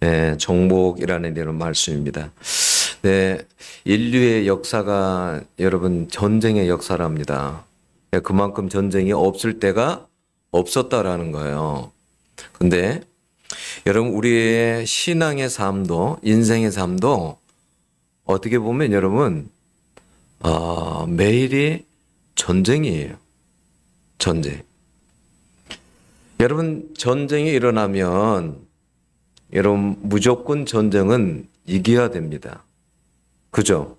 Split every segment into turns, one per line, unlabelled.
네, 정복이라는 이런 말씀입니다. 네, 인류의 역사가 여러분 전쟁의 역사랍니다. 네, 그만큼 전쟁이 없을 때가 없었다라는 거예요. 근데 여러분 우리의 신앙의 삶도 인생의 삶도 어떻게 보면 여러분 매일이 전쟁이에요. 전쟁. 여러분 전쟁이 일어나면 여러분 무조건 전쟁은 이겨야 됩니다. 그죠?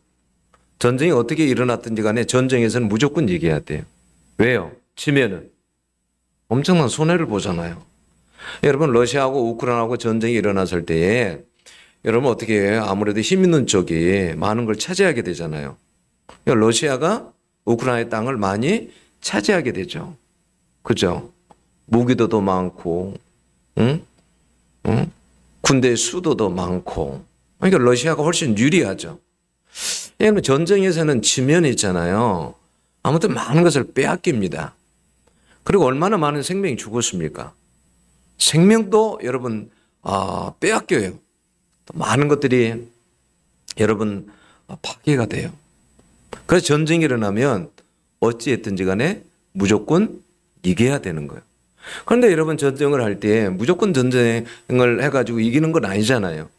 전쟁이 어떻게 일어났든지 간에 전쟁에서는 무조건 이겨야 돼요. 왜요? 지면은 엄청난 손해를 보잖아요. 여러분 러시아하고 우크라이나하고 전쟁이 일어났을 때에 여러분 어떻게 해요? 아무래도 힘 있는 쪽이 많은 걸 차지하게 되잖아요. 러시아가 우크라이나의 땅을 많이 차지하게 되죠. 그죠? 무기도 더 많고, 군대 수도도 많고. 그러니까 러시아가 훨씬 유리하죠. 여러분 전쟁에서는 지면이 있잖아요. 아무튼 많은 것을 빼앗깁니다. 그리고 얼마나 많은 생명이 죽었습니까? 생명도 여러분 빼앗겨요. 또 많은 것들이 여러분 파괴가 돼요. 그래서 전쟁이 일어나면 어찌했든지 간에 무조건 이겨야 되는 거예요. 그런데 여러분 전쟁을 할 때 무조건 전쟁을 해가지고 이기는 건 아니잖아요.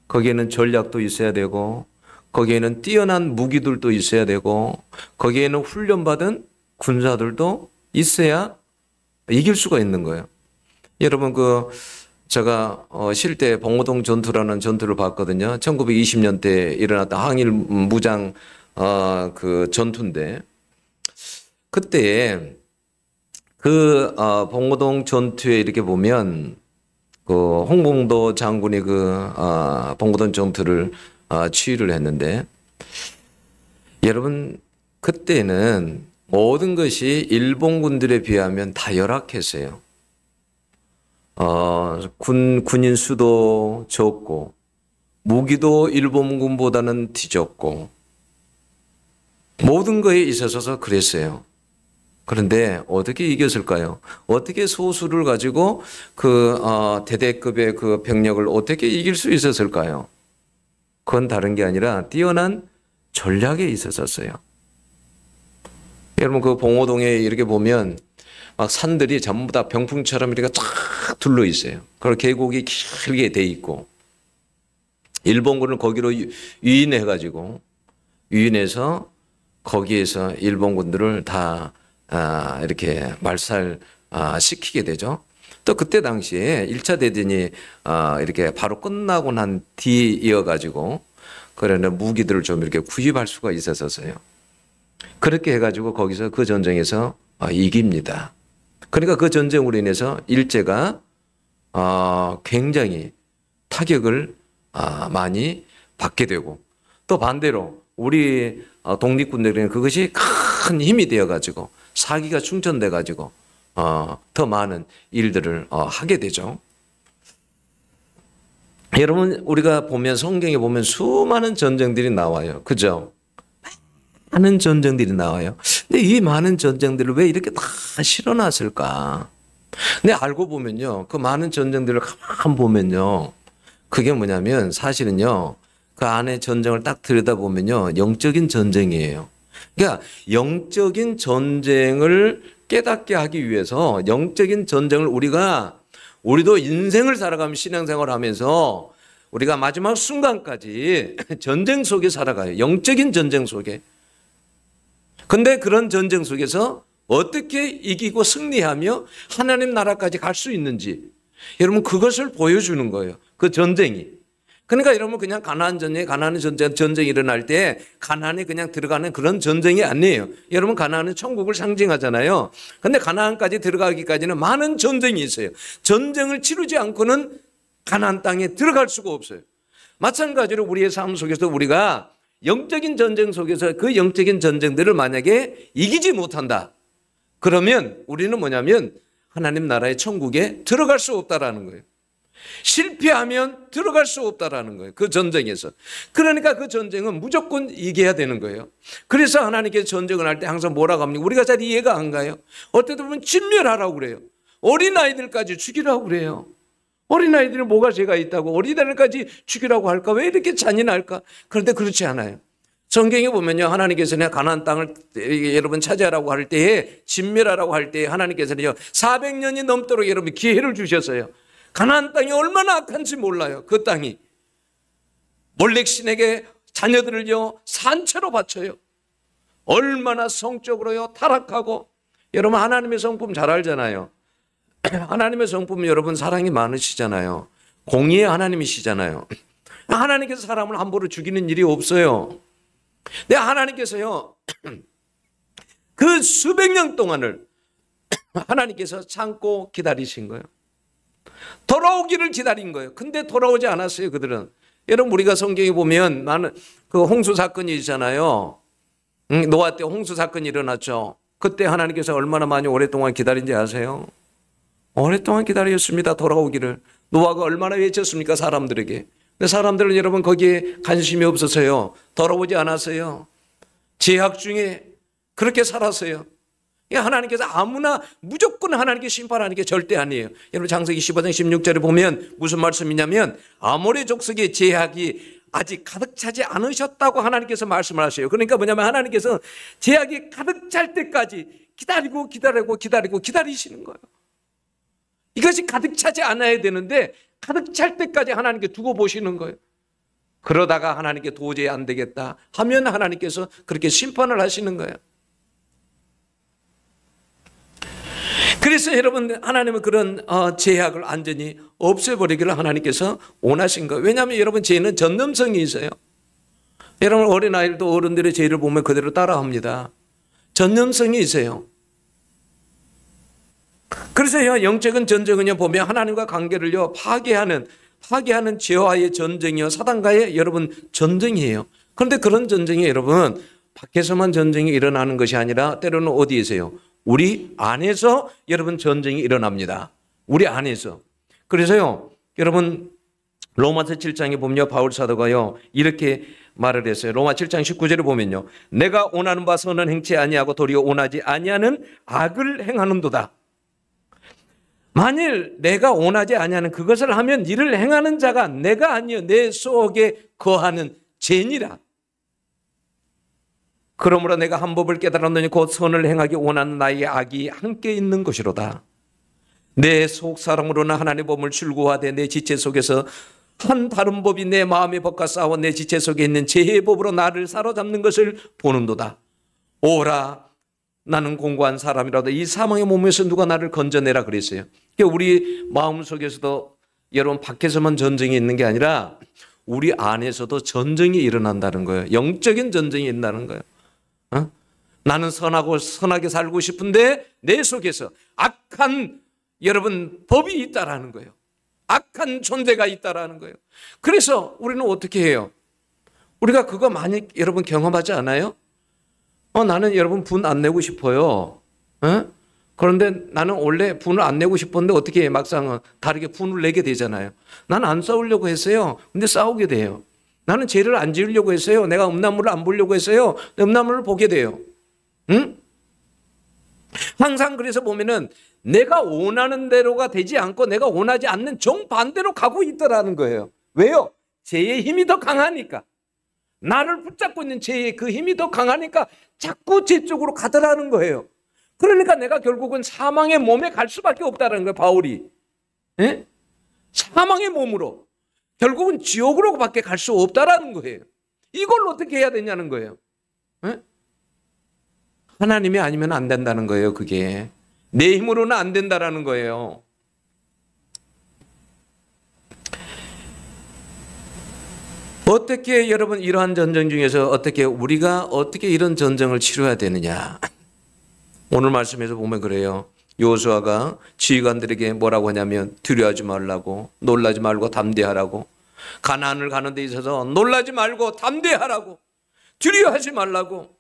거기에는 전략도 있어야 되고 거기에는 뛰어난 무기들도 있어야 되고 거기에는 훈련받은 군사들도 있어야 이길 수가 있는 거예요. 여러분 제가 실제 봉오동 전투라는 전투를 봤거든요. 1920년대에 일어났던 항일 무장 그 전투인데 그때 봉오동 전투에 이렇게 보면 홍봉도 장군이 봉오동 전투를 치유를 했는데 여러분 그때는 모든 것이 일본군들에 비하면 다 열악했어요. 군인 수도 적고 무기도 일본군보다는 뒤졌고 모든 거에 있어서 그랬어요. 그런데 어떻게 이겼을까요? 어떻게 소수를 가지고 대대급의 그 병력을 어떻게 이길 수 있었을까요? 그건 다른 게 아니라 뛰어난 전략에 있었어요. 여러분 봉오동에 이렇게 보면 막 산들이 전부 다 병풍처럼 이렇게 쫙 둘러 있어요. 그리고 계곡이 길게 돼 있고 일본군을 거기로 유인해서 거기에서 일본군들을 다 이렇게 말살시키게 되죠. 또 그때 당시에 1차 대전이 이렇게 바로 끝나고 난 뒤이어가지고 그러나 무기들을 좀 이렇게 구입할 수가 있었어요. 그렇게 해가지고 거기서 그 전쟁에서 이깁니다. 그러니까 그 전쟁으로 인해서 일제가 굉장히 타격을 많이 받게 되고 또 반대로 우리 독립군들에게는 그것이 큰 힘이 되어가지고 사기가 충전돼가지고 더 많은 일들을 하게 되죠. 여러분 우리가 보면 성경에 보면 수많은 전쟁들이 나와요. 그죠? 많은 전쟁들이 나와요. 근데 이 많은 전쟁들을 왜 이렇게 다 실어놨을까? 근데 알고 보면요. 그 많은 전쟁들을 가만 보면요. 그게 뭐냐면 사실은요. 그 안에 전쟁을 딱 들여다보면요. 영적인 전쟁이에요. 그러니까 영적인 전쟁을 깨닫게 하기 위해서 영적인 전쟁을 우리도 인생을 살아가면 신앙생활을 하면서 우리가 마지막 순간까지 전쟁 속에 살아가요. 영적인 전쟁 속에. 근데 그런 전쟁 속에서 어떻게 이기고 승리하며 하나님 나라까지 갈 수 있는지 여러분 그것을 보여주는 거예요. 그 전쟁이. 그러니까 여러분 그냥 가나안 전쟁이 일어날 때 가나안에 그냥 들어가는 그런 전쟁이 아니에요. 여러분 가나안은 천국을 상징하잖아요. 근데 가나안까지 들어가기까지는 많은 전쟁이 있어요. 전쟁을 치르지 않고는 가나안 땅에 들어갈 수가 없어요. 마찬가지로 우리의 삶 속에서 우리가 영적인 전쟁 속에서 그 영적인 전쟁들을 만약에 이기지 못한다. 그러면 우리는 뭐냐면 하나님 나라의 천국에 들어갈 수 없다라는 거예요. 실패하면 들어갈 수 없다라는 거예요. 그 전쟁에서. 그러니까 그 전쟁은 무조건 이겨야 되는 거예요. 그래서 하나님께 전쟁을 할 때 항상 뭐라고 합니까? 우리가 잘 이해가 안 가요. 어떻게 보면 진멸하라고 그래요. 어린아이들까지 죽이라고 그래요. 어린아이들이 뭐가 죄가 있다고 어린아이들까지 죽이라고 할까? 왜 이렇게 잔인할까? 그런데 그렇지 않아요. 성경에 보면요, 하나님께서는 가나안 땅을 여러분 차지하라고 할 때에, 진멸하라고 할 때에 하나님께서는요 400년이 넘도록 여러분 기회를 주셨어요. 가나안 땅이 얼마나 악한지 몰라요. 그 땅이 몰렉 신에게 자녀들을요 산채로 바쳐요. 얼마나 성적으로요 타락하고. 여러분 하나님의 성품 잘 알잖아요. 하나님의 성품 여러분 사랑이 많으시잖아요. 공의의 하나님이시잖아요. 하나님께서 사람을 함부로 죽이는 일이 없어요. 근데 하나님께서요 그 수백 년 동안을 하나님께서 참고 기다리신 거예요. 돌아오기를 기다린 거예요. 근데 돌아오지 않았어요. 그들은. 여러분 우리가 성경에 보면 나는 그 홍수 사건이 있잖아요. 노아 때 홍수 사건이 일어났죠. 그때 하나님께서 얼마나 많이 오랫동안 기다린지 아세요? 오랫동안 기다렸습니다. 돌아오기를. 노아가 얼마나 외쳤습니까? 사람들에게. 근데 사람들은 여러분 거기에 관심이 없어서요 돌아오지 않았어요. 죄악 중에 그렇게 살았어요. 하나님께서 아무나 무조건 하나님께 심판하는 게 절대 아니에요. 여러분 창세기 15장 16절에 보면 무슨 말씀이냐면 아모리 족속의 죄악이 아직 가득 차지 않으셨다고 하나님께서 말씀을 하세요. 그러니까 뭐냐면 하나님께서 죄악이 가득 찰 때까지 기다리시는 거예요. 이것이 가득 차지 않아야 되는데 가득 찰 때까지 하나님께 두고 보시는 거예요. 그러다가 하나님께 도저히 안 되겠다 하면 하나님께서 그렇게 심판을 하시는 거예요. 그래서 여러분 하나님은 그런 죄악을 완전히 없애버리기를 하나님께서 원하신 거예요. 왜냐하면 여러분 죄는 전념성이 있어요. 여러분 어린아이들도 어른들의 죄를 보면 그대로 따라합니다. 전념성이 있어요. 그래서요 영적인 전쟁은요 보면 하나님과 관계를요 파괴하는 죄와의 전쟁이요 사단과의 여러분 전쟁이에요. 그런데 그런 전쟁이 여러분 밖에서만 전쟁이 일어나는 것이 아니라 때로는 어디에서요? 우리 안에서 여러분 전쟁이 일어납니다. 우리 안에서. 그래서요 여러분 로마서 7장에 보면요 바울 사도가요 이렇게 말을 했어요. 로마 7장 19절에 보면요 내가 원하는 바 선은 행치 아니하고 도리어 원하지 아니하는 악을 행하는도다. 만일 내가 원하지 아니하는 그것을 하면 이를 행하는 자가 내가 아니요 내 속에 거하는 죄니라. 그러므로 내가 한 법을 깨달았노니 곧 선을 행하기 원하는 나의 악이 함께 있는 것이로다. 내 속 사람으로는 하나님의 법을 출구하되 내 지체 속에서 한 다른 법이 내 마음의 법과 싸워 내 지체 속에 있는 죄의 법으로 나를 사로잡는 것을 보는도다. 오라 나는 공고한 사람이라도 이 사망의 몸에서 누가 나를 건져내라 그랬어요. 그러니까 우리 마음속에서도 여러분 밖에서만 전쟁이 있는 게 아니라 우리 안에서도 전쟁이 일어난다는 거예요. 영적인 전쟁이 있다는 거예요. 나는 선하게 살고 싶은데 내 속에서 악한 여러분 법이 있다라는 거예요. 악한 존재가 있다라는 거예요. 그래서 우리는 어떻게 해요? 우리가 그거 많이 여러분 경험하지 않아요? 나는 여러분 분 안 내고 싶어요. 그런데 나는 원래 분을 안 내고 싶었는데 어떻게 막상 다르게 분을 내게 되잖아요. 나는 안 싸우려고 했어요. 근데 싸우게 돼요. 나는 죄를 안 지으려고 했어요. 내가 음란물을 안 보려고 했어요. 음란물을 보게 돼요. 응? 항상 그래서 보면은 내가 원하는 대로가 되지 않고 내가 원하지 않는 정반대로 가고 있더라는 거예요. 왜요? 죄의 힘이 더 강하니까. 나를 붙잡고 있는 죄의 그 힘이 더 강하니까 자꾸 죄 쪽으로 가더라는 거예요. 그러니까 내가 결국은 사망의 몸에 갈 수밖에 없다는 거예요. 바울이. 예? 사망의 몸으로. 결국은 지옥으로밖에 갈 수 없다라는 거예요. 이걸 어떻게 해야 되냐는 거예요. 예? 하나님이 아니면 안 된다는 거예요. 그게. 내 힘으로는 안 된다라는 거예요. 어떻게 여러분 이러한 전쟁 중에서 우리가 어떻게 이런 전쟁을 치러야 되느냐. 오늘 말씀에서 보면 그래요. 여호수아가 지휘관들에게 뭐라고 하냐면 두려워하지 말라고, 놀라지 말고 담대하라고, 가나안을 가는 데 있어서 놀라지 말고 담대하라고, 두려워하지 말라고.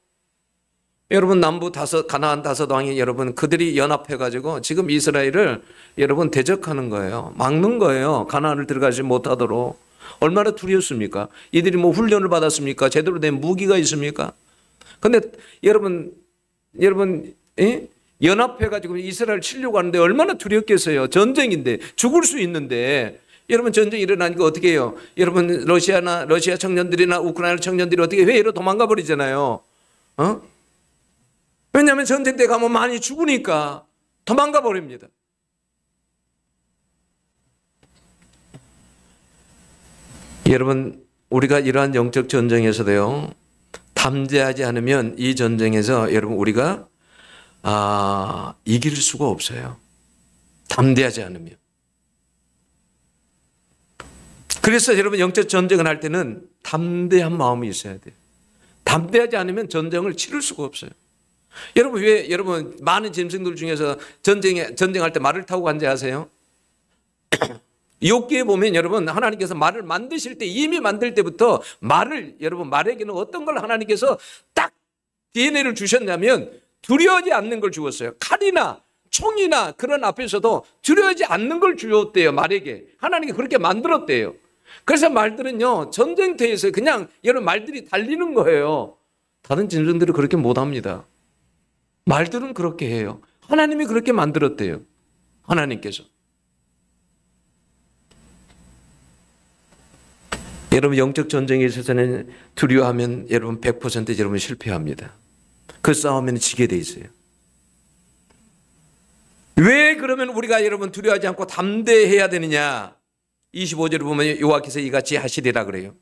여러분 남부 가나안 5왕이 여러분 그들이 연합해가지고 지금 이스라엘을 여러분 대적하는 거예요. 막는 거예요. 가나안을 들어가지 못하도록. 얼마나 두려웠습니까? 이들이 뭐 훈련을 받았습니까? 제대로 된 무기가 있습니까? 근데 여러분 연합해가지고 이스라엘 치려고 하는데 얼마나 두렵겠어요. 전쟁인데, 죽을 수 있는데. 여러분, 전쟁이 일어나니까 어떻게 해요? 여러분, 러시아 청년들이나 우크라이나 청년들이 어떻게 회의로 도망가 버리잖아요. 왜냐하면 전쟁 때 가면 많이 죽으니까 도망가 버립니다. 여러분, 우리가 이러한 영적 전쟁에서도요, 담대하지 않으면 이 전쟁에서 여러분 우리가 이길 수가 없어요. 담대하지 않으면. 그래서 여러분, 영적 전쟁을 할 때는 담대한 마음이 있어야 돼요. 담대하지 않으면 전쟁을 치를 수가 없어요. 여러분 많은 짐승들 중에서 전쟁할 때 말을 타고 간지 아세요? 욥기에 보면 여러분, 하나님께서 말을 만드실 때, 이미 만들 때부터 여러분 말에게는 어떤 걸 하나님께서 딱 DNA를 주셨냐면 두려워하지 않는 걸 주었어요. 칼이나 총이나 그런 앞에서도 두려워하지 않는 걸 주었대요. 말에게 하나님이 그렇게 만들었대요. 그래서 말들은요, 전쟁터에서 그냥 여러분 말들이 달리는 거예요. 다른 짐승들은 그렇게 못합니다. 말들은 그렇게 해요. 하나님이 그렇게 만들었대요. 하나님께서. 여러분, 영적 전쟁에 있어서는 두려워하면 여러분 100% 여러분 실패합니다. 그 싸움에는 지게 돼 있어요. 왜 그러면 우리가 여러분 두려워하지 않고 담대해야 되느냐? 25절을 보면 여호와께서 이같이 하시리라 그래요.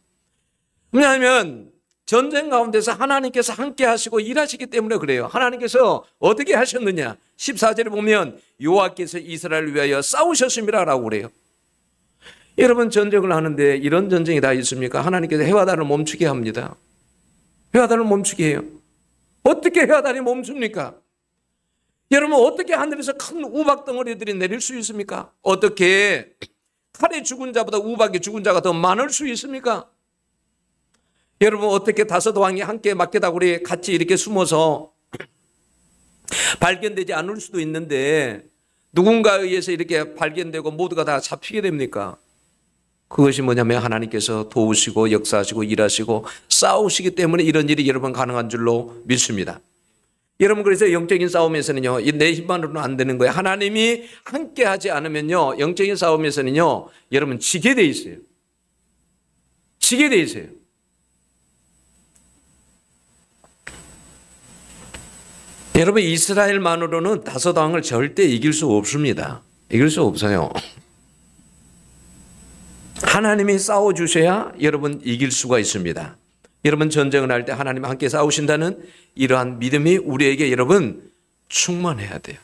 왜냐하면 전쟁 가운데서 하나님께서 함께 하시고 일하시기 때문에 그래요. 하나님께서 어떻게 하셨느냐? 14절에 보면 여호와께서 이스라엘을 위하여 싸우셨음이라고 그래요. 여러분, 전쟁을 하는데 이런 전쟁이 다 있습니까? 하나님께서 해와 달을 멈추게 합니다. 해와 달을 멈추게 해요. 어떻게 해와 달이 멈춥니까? 여러분, 어떻게 하늘에서 큰 우박 덩어리들이 내릴 수 있습니까? 어떻게 칼에 죽은 자보다 우박에 죽은 자가 더 많을 수 있습니까? 여러분, 어떻게 다섯 왕이 함께 막대다구리에 같이 이렇게 숨어서 발견되지 않을 수도 있는데 누군가에 의해서 이렇게 발견되고 모두가 다 잡히게 됩니까? 그것이 뭐냐면 하나님께서 도우시고 역사하시고 일하시고 싸우시기 때문에 이런 일이 여러분 가능한 줄로 믿습니다. 여러분, 그래서 영적인 싸움에서는요, 내 힘만으로는 안 되는 거예요. 하나님이 함께 하지 않으면요, 영적인 싸움에서는요, 여러분 지게 돼 있어요. 지게 돼 있어요. 여러분, 이스라엘만으로는 다섯 왕을 절대 이길 수 없습니다. 이길 수 없어요. 하나님이 싸워주셔야 여러분 이길 수가 있습니다. 여러분, 전쟁을 할 때 하나님 함께 싸우신다는 이러한 믿음이 우리에게 여러분 충만해야 돼요.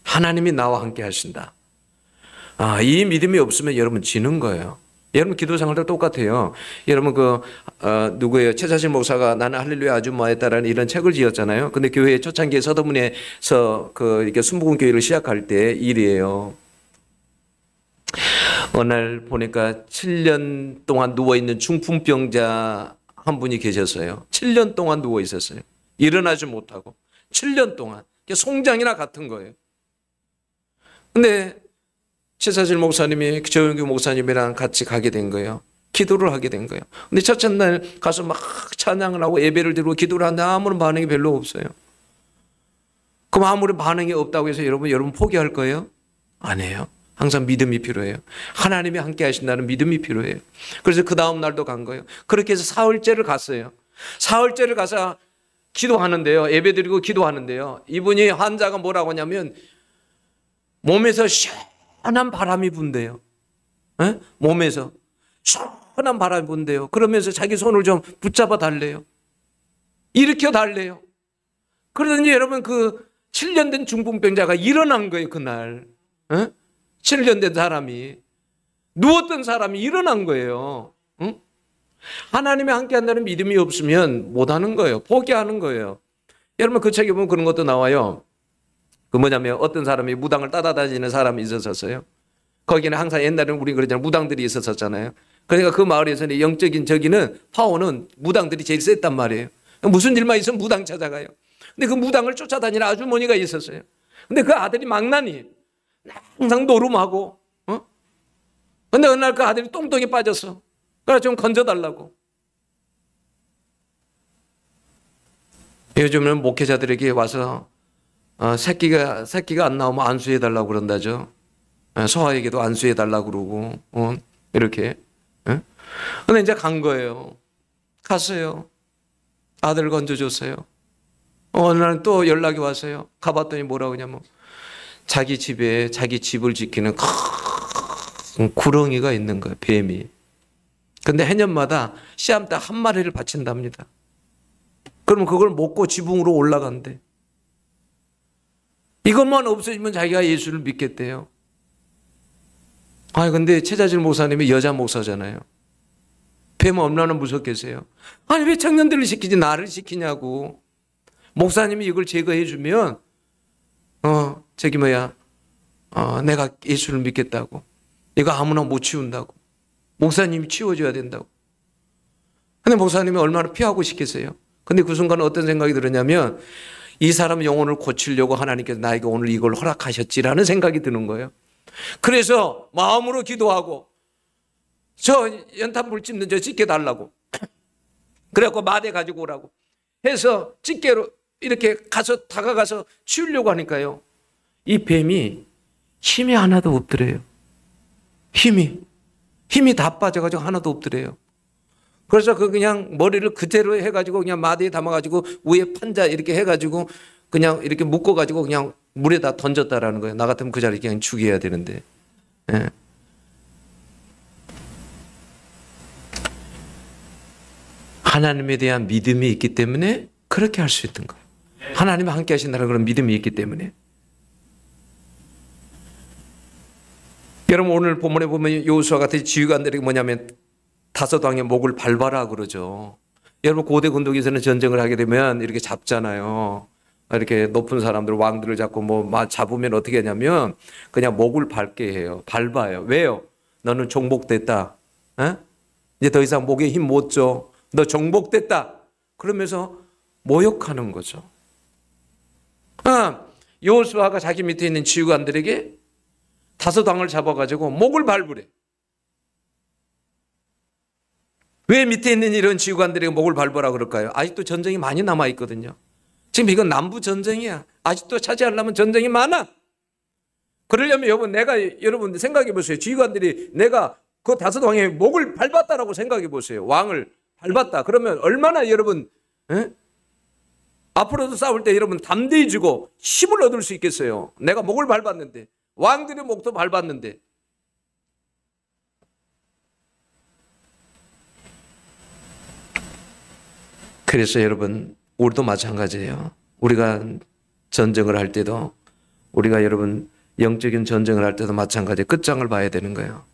하나님이 나와 함께 하신다. 이 믿음이 없으면 여러분 지는 거예요. 여러분, 기도 생활도 똑같아요. 여러분, 누구예요? 최자실 목사가 나는 할렐루야 아줌마였다라는 이런 책을 지었잖아요. 근데 교회 초창기에 서도문에서 이렇게 순복음 교회를 시작할 때 일이에요. 어느 날 보니까 7년 동안 누워있는 중풍병자 한 분이 계셨어요. 7년 동안 누워 있었어요. 일어나지 못하고. 7년 동안. 송장이나 같은 거예요. 근데 최사실 목사님이 조영규 목사님이랑 같이 가게 된 거예요. 기도를 하게 된 거예요. 근데 첫째 날 가서 막 찬양을 하고 예배를 드리고 기도를 하는데 아무런 반응이 별로 없어요. 그럼 아무런 반응이 없다고 해서 여러분 포기할 거예요? 아니에요. 항상 믿음이 필요해요. 하나님이 함께 하신다는 믿음이 필요해요. 그래서 그 다음 날도 간 거예요. 그렇게 해서 사흘째를 갔어요. 사흘째를 가서 기도하는데요. 예배드리고 기도하는데요. 이분이 환자가 뭐라고 하냐면 몸에서 시원한 바람이 분대요. 에? 몸에서 시원한 바람이 분대요. 그러면서 자기 손을 좀 붙잡아 달래요. 일으켜 달래요. 그러더니 여러분, 그 7년 된 중풍병자가 일어난 거예요. 그날. 에? 7년 된 사람이, 누웠던 사람이 일어난 거예요. 응? 하나님이 함께 한다는 믿음이 없으면 못하는 거예요. 포기하는 거예요. 여러분, 그 책에 보면 그런 것도 나와요. 그 뭐냐면 어떤 사람이 무당을 따라다니는 사람이 있었어요. 거기는 항상 옛날에는 우리 그러잖아요. 무당들이 있었잖아요. 그러니까 그 마을에서는 영적인 저기는 파워는 무당들이 제일 셌단 말이에요. 무슨 일만 있으면 무당 찾아가요. 근데 그 무당을 쫓아다니는 아주머니가 있었어요. 근데 그 아들이 망나니 항상 노름하고, 근데 어느 날 그 아들이 똥똥이 빠졌어. 그래서 좀 건져달라고. 요즘은 목회자들에게 와서 새끼가 안 나오면 안수해달라고 그런다죠. 소아에게도 안수해달라고 그러고, 이렇게. 근데 이제 간 거예요. 갔어요. 아들 건져줬어요. 어느 날 또 연락이 왔어요. 가봤더니 뭐라고 하냐면, 자기 집에 자기 집을 지키는 큰 구렁이가 있는 거예요. 뱀이. 근데 해년마다 씨암탉 한 마리를 바친답니다. 그러면 그걸 먹고 지붕으로 올라간대. 이것만 없어지면 자기가 예수를 믿겠대요. 근데 최자질 목사님이 여자 목사잖아요. 뱀은 얼마나 무섭겠어요. 아니 왜 청년들을 시키지 나를 시키냐고. 목사님이 이걸 제거해 주면 내가 예수를 믿겠다고. 이거 아무나 못 치운다고. 목사님이 치워줘야 된다고. 근데 목사님이 얼마나 피하고 싶겠어요. 근데 그 순간 어떤 생각이 들었냐면 이 사람 영혼을 고치려고 하나님께서 나에게 오늘 이걸 허락하셨지라는 생각이 드는 거예요. 그래서 마음으로 기도하고 저 연탄불 찝는 저 집게 달라고. 그래갖고 마대 가지고 오라고 해서 집게로 이렇게 다가가서 치우려고 하니까요. 이 뱀이 힘이 하나도 없더래요. 힘이 다 빠져가지고 하나도 없더래요. 그래서 그냥 머리를 그대로 해가지고 그냥 마대에 담아가지고 위에 판자 이렇게 해가지고 그냥 이렇게 묶어가지고 그냥 물에다 던졌다라는 거예요. 나 같으면 그 자리에 그냥 죽여야 되는데. 예. 하나님에 대한 믿음이 있기 때문에 그렇게 할 수 있던 거예요. 하나님이 함께 하신다는 그런 믿음이 있기 때문에. 여러분 오늘 본문에 보면 여호수아 같은 지휘관들이 뭐냐면 다섯 왕의 목을 밟아라 그러죠. 여러분 고대 군독에서는 전쟁을 하게 되면 이렇게 잡잖아요. 이렇게 높은 사람들 왕들을 잡고 뭐 잡으면 어떻게 하냐면 그냥 목을 밟게 해요. 밟아요. 왜요? 너는 종복됐다. 이제 더 이상 목에 힘 못 줘. 너 종복됐다. 그러면서 모욕하는 거죠. 여호수아가 자기 밑에 있는 지휘관들에게 다섯 왕을 잡아가지고 목을 밟으래. 왜 밑에 있는 이런 지휘관들에게 목을 밟으라 그럴까요? 아직도 전쟁이 많이 남아있거든요. 지금 이건 남부 전쟁이야. 아직도 차지하려면 전쟁이 많아. 그러려면 여러분 생각해 보세요. 지휘관들이 내가 그 다섯 왕의 목을 밟았다라고 생각해 보세요. 왕을 밟았다. 그러면 얼마나 여러분 앞으로도 싸울 때 여러분 담대해지고 힘을 얻을 수 있겠어요. 내가 목을 밟았는데 왕들의 목도 밟았는데. 그래서 여러분 우리도 마찬가지예요. 우리가 전쟁을 할 때도 우리가 여러분 영적인 전쟁을 할 때도 마찬가지예요. 끝장을 봐야 되는 거예요.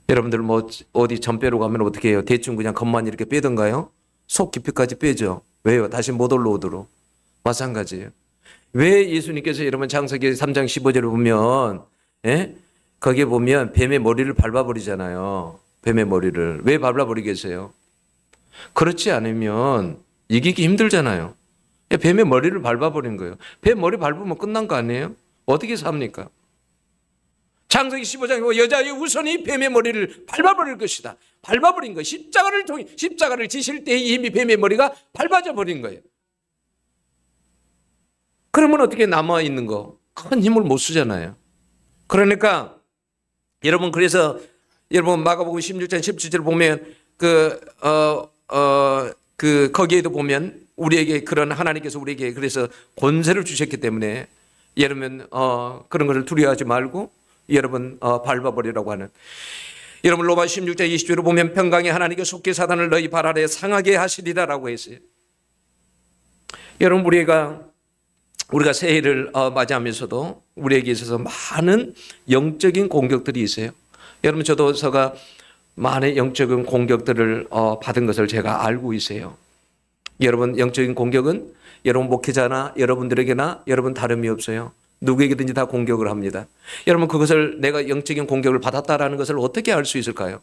여러분들 뭐 어디 전빼로 가면 어떻게 해요? 대충 그냥 겉만 이렇게 빼던가요? 속 깊이까지 빼죠. 왜요? 다시 못 올라오도록. 마찬가지예요. 왜 예수님께서 여러분 창세기 3장 15절을 보면 거기에 보면 뱀의 머리를 밟아버리잖아요. 뱀의 머리를. 왜 밟아버리겠어요? 그렇지 않으면 이기기 힘들잖아요. 뱀의 머리를 밟아버린 거예요. 뱀 머리 밟으면 끝난 거 아니에요? 어떻게 삽니까? 창세기 15장에 여자의 우선이 뱀의 머리를 밟아버릴 것이다. 밟아버린 거예요. 십자가를 지실 때에 이미 뱀의 머리가 밟아져 버린 거예요. 그러면 어떻게 남아있는 거? 큰 힘을 못 쓰잖아요. 그러니까 여러분 그래서 여러분 마가복음 16장 17절 보면 거기에도 보면 우리에게 그런 하나님께서 우리에게 그래서 권세를 주셨기 때문에 여러분 그런 것을 두려워하지 말고 여러분 밟아버리라고 하는. 여러분 로마 16장 20절을 보면 평강의 하나님께 속히 사단을 너희 발 아래 상하게 하시리라라고 했어요. 여러분 우리가 새해를 맞이하면서도 우리에게 있어서 많은 영적인 공격들이 있어요. 여러분 저도서가 많은 영적인 공격들을 받은 것을 제가 알고 있어요. 여러분 영적인 공격은 여러분 목회자나 여러분들에게나 여러분 다름이 없어요. 누구에게든지 다 공격을 합니다. 여러분 그것을 내가 영적인 공격을 받았다라는 것을 어떻게 알 수 있을까요?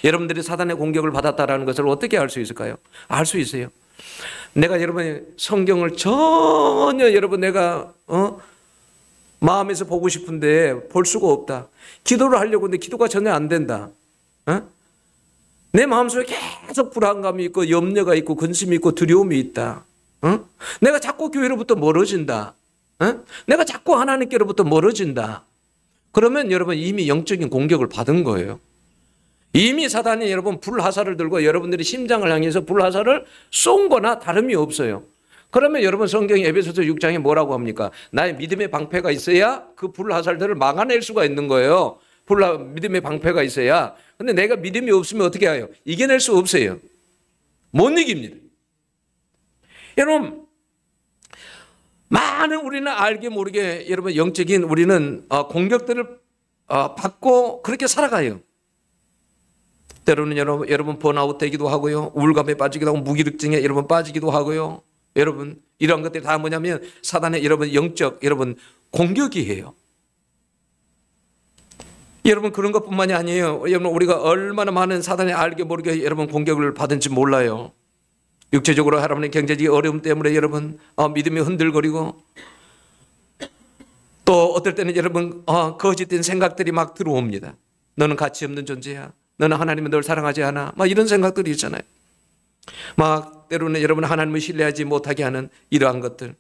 여러분들이 사단의 공격을 받았다라는 것을 어떻게 알 수 있을까요? 알 수 있어요. 내가 여러분의 성경을 전혀 여러분 내가 마음에서 보고 싶은데 볼 수가 없다. 기도를 하려고 하는데 기도가 전혀 안 된다. 내 마음속에 계속 불안감이 있고 염려가 있고 근심이 있고 두려움이 있다. 내가 자꾸 교회로부터 멀어진다. 내가 자꾸 하나님께로부터 멀어진다. 그러면 여러분 이미 영적인 공격을 받은 거예요. 이미 사단이 여러분 불화살을 들고 여러분들이 심장을 향해서 불화살을 쏜 거나 다름이 없어요. 그러면 여러분 성경 에베소서 6장에 뭐라고 합니까? 나의 믿음의 방패가 있어야 그 불화살들을 막아낼 수가 있는 거예요. 믿음의 방패가 있어야. 근데 내가 믿음이 없으면 어떻게 해요? 이겨낼 수 없어요. 못 이깁니다. 여러분, 많은 우리는 알게 모르게 여러분 영적인 우리는 공격들을 받고 그렇게 살아가요. 때로는 여러분 번아웃 되기도 하고요. 우울감에 빠지기도 하고 무기력증에 여러분 빠지기도 하고요. 여러분 이런 것들이 다 뭐냐면 사단의 여러분 영적 여러분 공격이에요. 여러분 그런 것뿐만이 아니에요. 여러분 우리가 얼마나 많은 사단의 알게 모르게 여러분 공격을 받은지 몰라요. 육체적으로 여러분의 경제적인 어려움 때문에 여러분 믿음이 흔들거리고 또 어떨 때는 여러분 거짓된 생각들이 막 들어옵니다. 너는 가치 없는 존재야. 너는 하나님은 널 사랑하지 않아. 막 이런 생각들이 있잖아요. 막 때로는 여러분 하나님을 신뢰하지 못하게 하는 이러한 것들.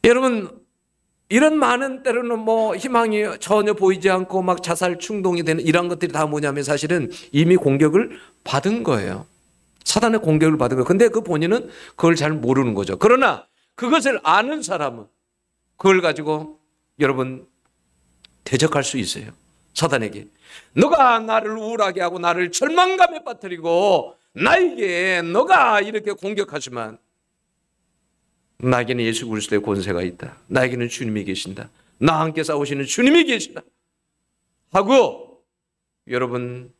여러분 이런 많은 때로는 뭐 희망이 전혀 보이지 않고 막 자살 충동이 되는 이런 것들이 다 뭐냐면 사실은 이미 공격을 받은 거예요. 사단의 공격을 받은 거예요. 근데 그 본인은 그걸 잘 모르는 거죠. 그러나 그것을 아는 사람은 그걸 가지고 여러분 대적할 수 있어요. 사단에게. 너가 나를 우울하게 하고 나를 절망감에 빠뜨리고 나에게 너가 이렇게 공격하지만 나에게는 예수 그리스도의 권세가 있다. 나에게는 주님이 계신다. 나와 함께 싸우시는 주님이 계시다. 하고 여러분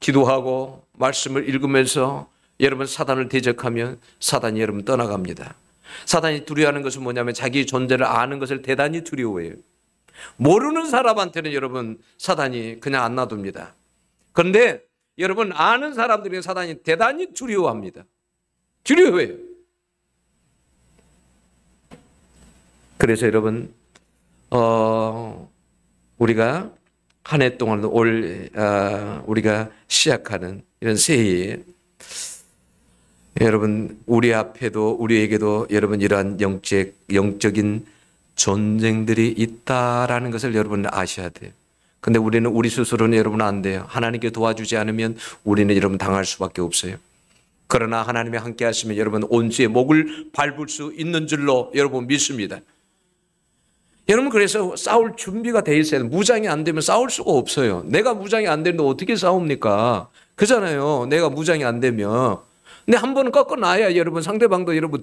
기도하고 말씀을 읽으면서 여러분 사단을 대적하면 사단이 여러분 떠나갑니다. 사단이 두려워하는 것은 뭐냐면 자기 존재를 아는 것을 대단히 두려워해요. 모르는 사람한테는 여러분 사단이 그냥 안 놔둡니다. 그런데 여러분 아는 사람들이 사단이 대단히 두려워합니다. 두려워해요. 그래서 여러분 우리가 한 해 동안 우리가 시작하는 이런 새해에 여러분 우리 앞에도 우리에게도 여러분 이러한 영적인 전쟁들이 있다라는 것을 여러분 아셔야 돼요. 근데 우리는 우리 스스로는 여러분 안 돼요. 하나님께 도와주지 않으면 우리는 여러분 당할 수밖에 없어요. 그러나 하나님이 함께 하시면 여러분 온주의 목을 밟을 수 있는 줄로 여러분 믿습니다. 여러분 그래서 싸울 준비가 돼 있어야 돼요. 무장이 안 되면 싸울 수가 없어요. 내가 무장이 안 되는데 어떻게 싸웁니까? 그잖아요. 내가 무장이 안 되면. 근데 한 번은 꺾어놔야 여러분 상대방도 여러분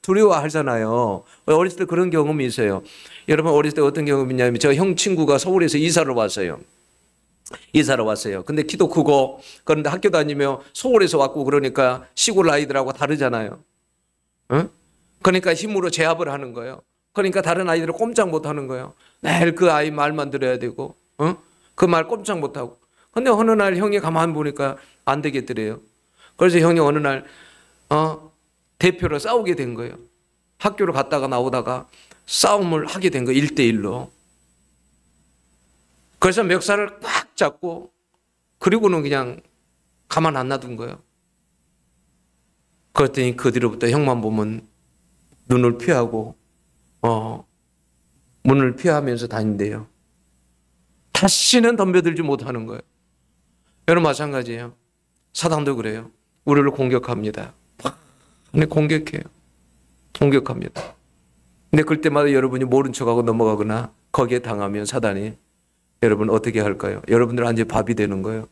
두려워하잖아요. 어렸을 때 그런 경험이 있어요. 여러분 어렸을 때 어떤 경험이 있냐면 저 형 친구가 서울에서 이사를 왔어요. 근데 키도 크고 그런데 학교 다니며 서울에서 왔고 그러니까 시골 아이들하고 다르잖아요. 그러니까 힘으로 제압을 하는 거예요. 그러니까 다른 아이들을 꼼짝 못 하는 거예요. 매일 그 아이 말만 들어야 되고 그 말 꼼짝 못 하고. 근데 어느 날 형이 가만 보니까 안 되겠더래요. 그래서 형이 어느 날 대표로 싸우게 된 거예요. 학교를 갔다가 나오다가 싸움을 하게 된 거예요. 1대1로. 그래서 멱살을 꽉 잡고 그리고는 그냥 가만 안 놔둔 거예요. 그랬더니 그 뒤로부터 형만 보면 눈을 피하고 문을 피하면서 다닌대요. 다시는 덤벼들지 못하는 거예요. 여러분 마찬가지예요. 사단도 그래요. 우리를 공격합니다. 많이 공격합니다. 근데 그럴 때마다 여러분이 모른 척하고 넘어가거나 거기에 당하면 사단이 여러분 어떻게 할까요? 여러분들 완전히 밥이 되는 거예요.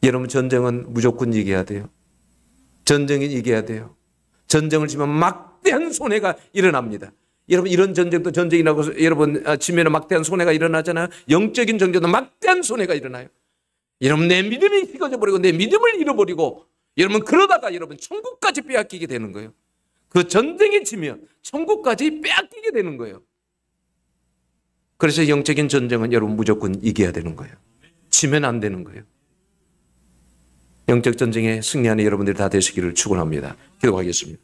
여러분 전쟁은 무조건 이겨야 돼요. 전쟁은 이겨야 돼요. 전쟁을 지면 막대한 손해가 일어납니다. 여러분 이런 전쟁도 전쟁이라고 여러분 지면 막대한 손해가 일어나잖아요. 영적인 전쟁도 막대한 손해가 일어나요. 여러분 내 믿음이 휘어져 버리고 내 믿음을 잃어버리고 여러분 그러다가 여러분 천국까지 빼앗기게 되는 거예요. 그 전쟁에 지면 천국까지 빼앗기게 되는 거예요. 그래서 영적인 전쟁은 여러분 무조건 이겨야 되는 거예요. 지면 안 되는 거예요. 영적 전쟁에 승리하는 여러분들이 다 되시기를 축원합니다. 기도하겠습니다.